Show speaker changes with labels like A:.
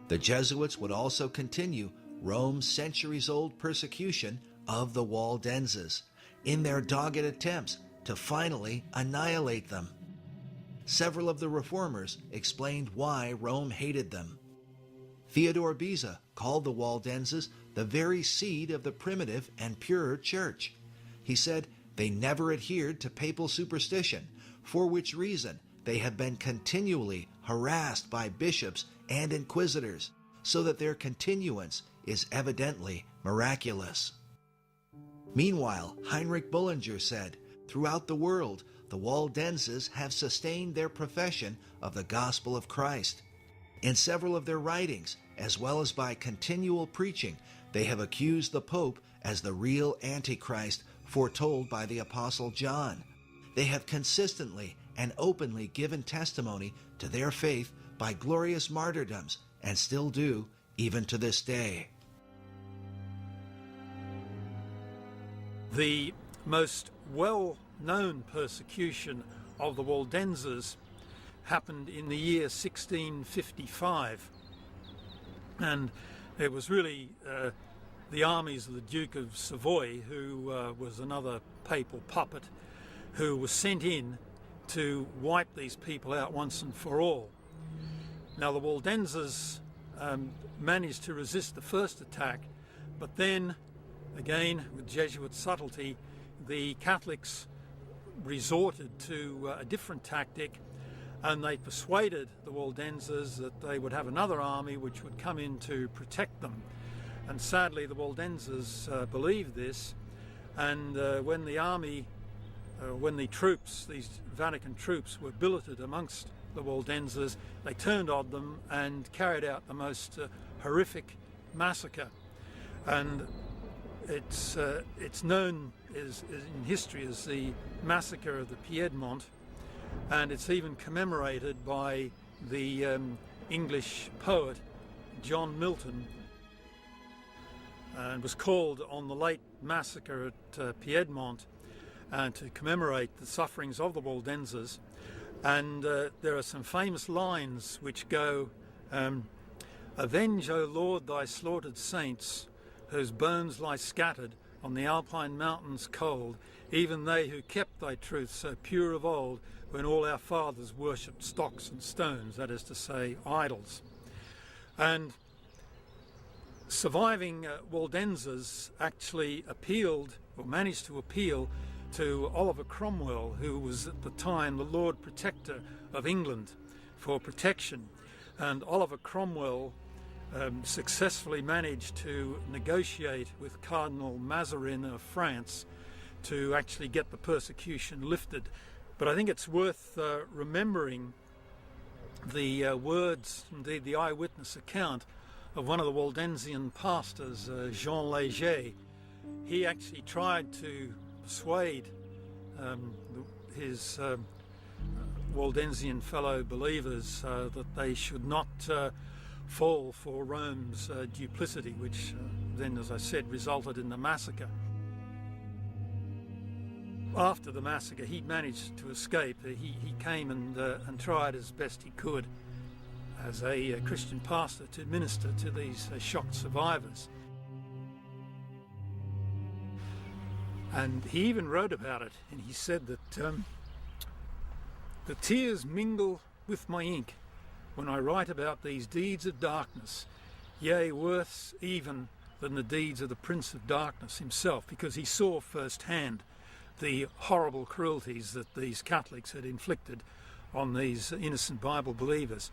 A: The Jesuits would also continue Rome's centuries-old persecution of the Waldenses in their dogged attempts to finally annihilate them. Several of the reformers explained why Rome hated them. Theodore Beza called the Waldenses the very seed of the primitive and pure church. He said they never adhered to papal superstition, for which reason they have been continually harassed by bishops and inquisitors, so that their continuance is evidently miraculous. Meanwhile, Heinrich Bullinger said, throughout the world, the Waldenses have sustained their profession of the gospel of Christ. In several of their writings, as well as by continual preaching, they have accused the Pope as the real Antichrist foretold by the Apostle John. They have consistently and openly given testimony to their faith by glorious martyrdoms, and still do, even to this day.
B: The most well-known persecution of the Waldenses happened in the year 1655, and it was really the armies of the Duke of Savoy, who was another papal puppet, who was sent in to wipe these people out once and for all. Now the Waldenses managed to resist the first attack, but then again with Jesuit subtlety the Catholics resorted to a different tactic, and they persuaded the Waldenses that they would have another army which would come in to protect them. And sadly the Waldenses believed this, and when the troops, these Vatican troops, were billeted amongst the Waldenses, they turned on them and carried out the most horrific massacre. And it's known in history as the massacre of the Piedmont, and it's even commemorated by the English poet John Milton, and was called on the late massacre at Piedmont to commemorate the sufferings of the Waldenses. And there are some famous lines which go, "Avenge, O Lord, thy slaughtered saints, whose bones lie scattered on the Alpine mountains cold, even they who kept thy truth so pure of old, when all our fathers worshipped stocks and stones," that is to say, idols. And surviving Waldenses actually appealed, or managed to appeal, to Oliver Cromwell, who was at the time the Lord Protector of England, for protection. And Oliver Cromwell successfully managed to negotiate with Cardinal Mazarin of France to actually get the persecution lifted. But I think it's worth remembering the words, indeed the eyewitness account, of one of the Waldensian pastors, Jean Léger. He actually tried to persuade his Waldensian fellow believers that they should not fall for Rome's duplicity, which then, as I said, resulted in the massacre. After the massacre, he managed to escape. He came and tried as best he could as a Christian pastor to minister to these shocked survivors. And he even wrote about it, and he said that the tears mingle with my ink when I write about these deeds of darkness, yea, worse even than the deeds of the Prince of Darkness himself, because he saw firsthand the horrible cruelties that these Catholics had inflicted on these innocent Bible believers.